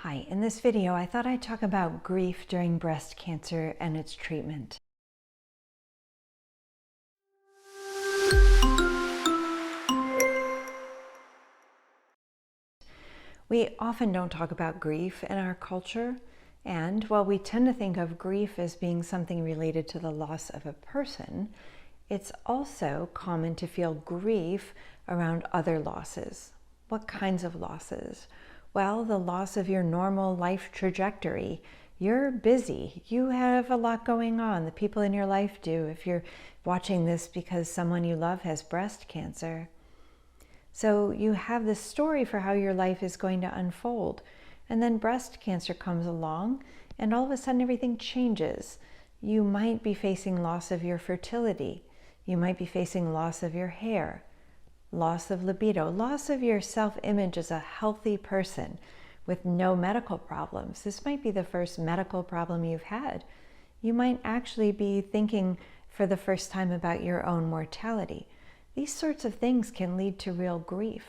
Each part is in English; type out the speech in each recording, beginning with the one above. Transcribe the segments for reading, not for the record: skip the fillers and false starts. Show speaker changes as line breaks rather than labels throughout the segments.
Hi, in this video I thought I'd talk about grief during breast cancer and its treatment. We often don't talk about grief in our culture, and while we tend to think of grief as being something related to the loss of a person, it's also common to feel grief around other losses. What kinds of losses? Well, the loss of your normal life trajectory. You're busy. You have a lot going on. The people in your life do. If you're watching this because someone you love has breast cancer. So you have this story for how your life is going to unfold. And then breast cancer comes along and all of a sudden everything changes. You might be facing loss of your fertility. You might be facing loss of your hair. Loss of libido, loss of your self-image as a healthy person with no medical problems. This might be the first medical problem you've had. You might actually be thinking for the first time about your own mortality. These sorts of things can lead to real grief.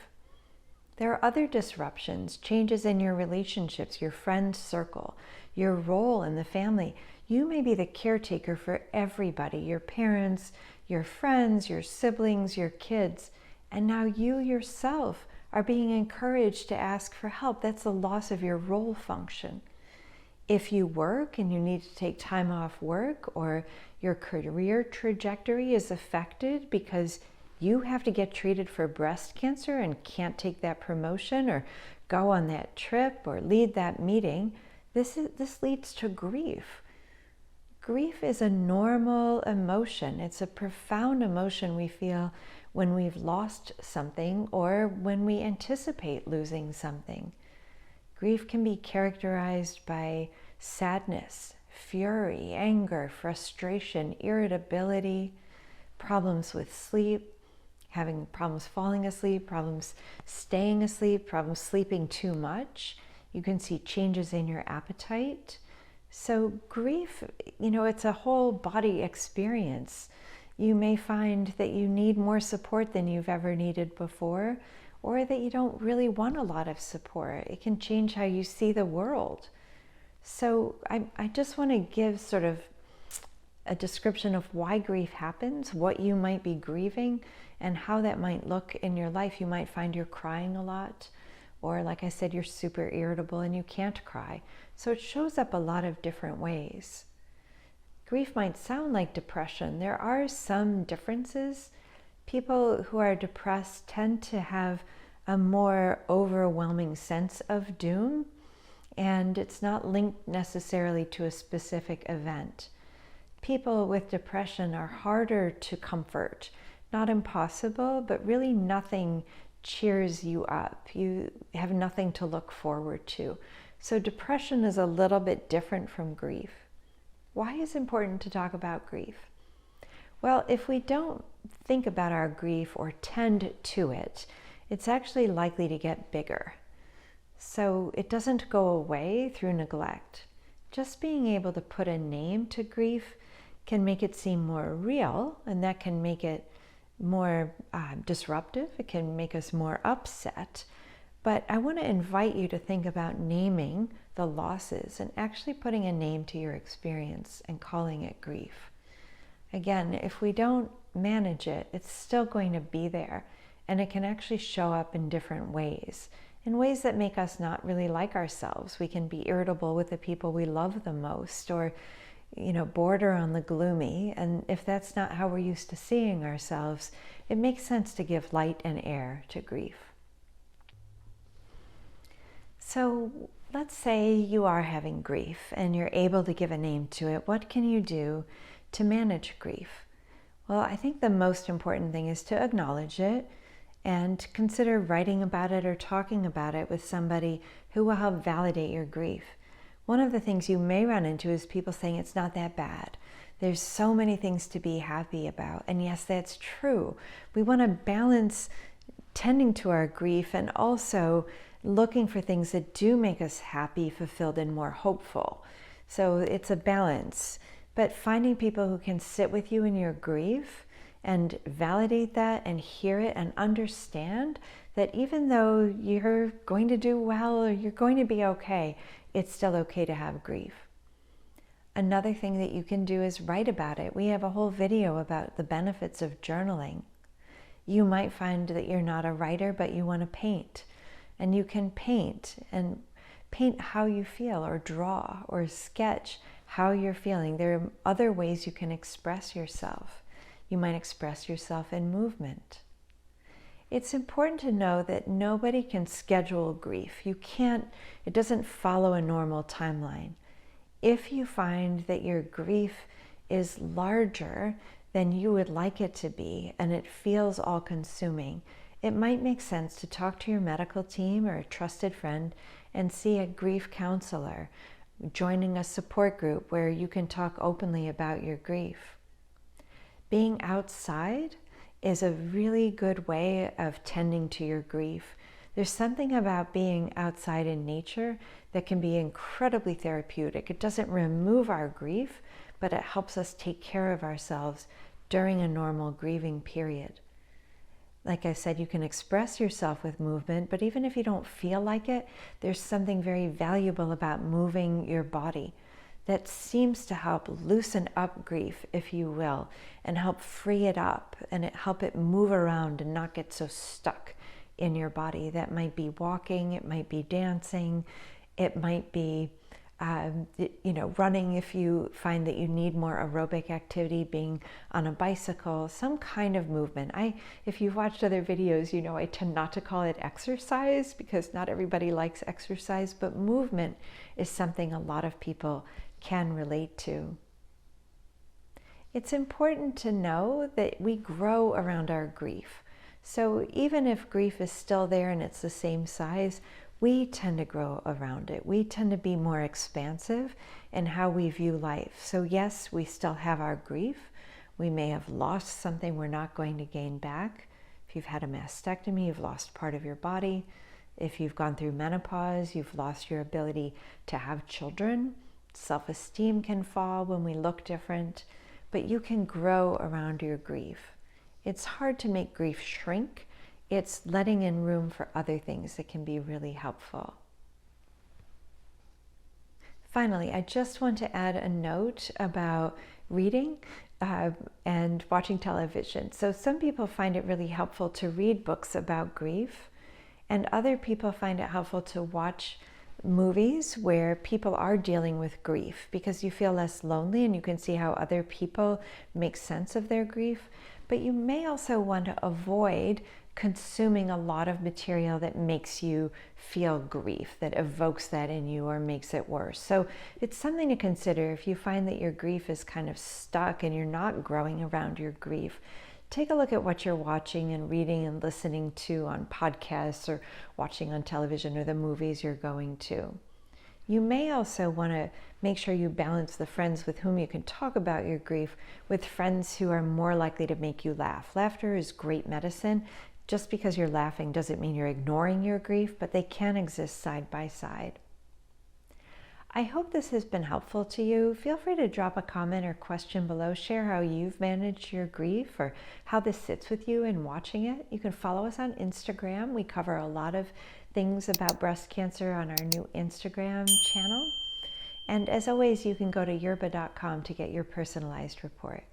There are other disruptions, changes in your relationships, your friend circle, your role in the family. You may be the caretaker for everybody, your parents, your friends, your siblings, your kids. And now you yourself are being encouraged to ask for help. That's the loss of your role function. If you work and you need to take time off work, or your career trajectory is affected because you have to get treated for breast cancer and can't take that promotion or go on that trip or lead that meeting, this leads to grief. Grief is a normal emotion. It's a profound emotion we feel when we've lost something or when we anticipate losing something. Grief can be characterized by sadness, fury, anger, frustration, irritability, problems with sleep, having problems falling asleep, problems staying asleep, problems sleeping too much. You can see changes in your appetite. So grief, it's a whole body experience. You may find that you need more support than you've ever needed before, or that you don't really want a lot of support. It can change how you see the world. So I just want to give sort of a description of why grief happens, what you might be grieving, and how that might look in your life. You might find you're crying a lot, or like I said, you're super irritable and you can't cry. So it shows up a lot of different ways. Grief might sound like depression. There are some differences. People who are depressed tend to have a more overwhelming sense of doom, and it's not linked necessarily to a specific event. People with depression are harder to comfort. Not impossible, but really nothing cheers you up. You have nothing to look forward to. So depression is a little bit different from grief. Why is it important to talk about grief? Well, if we don't think about our grief or tend to it, it's actually likely to get bigger. So it doesn't go away through neglect. Just being able to put a name to grief can make it seem more real, and that can make it more disruptive. It can make us more upset. But I want to invite you to think about naming the losses and actually putting a name to your experience and calling it grief. Again, if we don't manage it, it's still going to be there, and it can actually show up in different ways, in ways that make us not really like ourselves. We can be irritable with the people we love the most, or border on the gloomy. And if that's not how we're used to seeing ourselves, it makes sense to give light and air to grief. So let's say you are having grief and you're able to give a name to it. What can you do to manage grief? Well, I think the most important thing is to acknowledge it and consider writing about it or talking about it with somebody who will help validate your grief. One of the things you may run into is people saying it's not that bad. There's so many things to be happy about. And yes, that's true. We want to balance tending to our grief and also looking for things that do make us happy, fulfilled, and more hopeful. So it's a balance. But finding people who can sit with you in your grief and validate that and hear it and understand that even though you're going to do well or you're going to be okay, it's still okay to have grief. Another thing that you can do is write about it. We have a whole video about the benefits of journaling. You might find that you're not a writer, but you want to paint. And you can paint and paint how you feel, or draw or sketch how you're feeling. There are other ways you can express yourself. You might express yourself in movement. It's important to know that nobody can schedule grief. You can't, it doesn't follow a normal timeline. If you find that your grief is larger than you would like it to be, and it feels all-consuming, it might make sense to talk to your medical team or a trusted friend and see a grief counselor, joining a support group where you can talk openly about your grief. Being outside is a really good way of tending to your grief. There's something about being outside in nature that can be incredibly therapeutic. It doesn't remove our grief, but it helps us take care of ourselves during a normal grieving period. Like I said, you can express yourself with movement, but even if you don't feel like it, there's something very valuable about moving your body that seems to help loosen up grief, if you will, and help free it up and help it move around and not get so stuck in your body. That might be walking, it might be dancing, it might be running if you find that you need more aerobic activity, being on a bicycle, some kind of movement. If you've watched other videos, I tend not to call it exercise because not everybody likes exercise, but movement is something a lot of people can relate to. It's important to know that we grow around our grief. So even if grief is still there and it's the same size, we tend to grow around it. We tend to be more expansive in how we view life. So yes, we still have our grief. We may have lost something we're not going to gain back. If you've had a mastectomy, you've lost part of your body. If you've gone through menopause, you've lost your ability to have children. Self-esteem can fall when we look different, but you can grow around your grief. It's hard to make grief shrink. It's letting in room for other things that can be really helpful. Finally, I just want to add a note about reading and watching television. So some people find it really helpful to read books about grief, and other people find it helpful to watch movies where people are dealing with grief because you feel less lonely and you can see how other people make sense of their grief. But you may also want to avoid consuming a lot of material that makes you feel grief, that evokes that in you or makes it worse. So it's something to consider if you find that your grief is kind of stuck and you're not growing around your grief. Take a look at what you're watching and reading and listening to on podcasts or watching on television or the movies you're going to. You may also want to make sure you balance the friends with whom you can talk about your grief with friends who are more likely to make you laugh. Laughter is great medicine. Just because you're laughing doesn't mean you're ignoring your grief, but they can exist side by side. I hope this has been helpful to you. Feel free to drop a comment or question below. Share how you've managed your grief or how this sits with you in watching it. You can follow us on Instagram. We cover a lot of things about breast cancer on our new Instagram channel. And as always, you can go to yerbba.com to get your personalized report.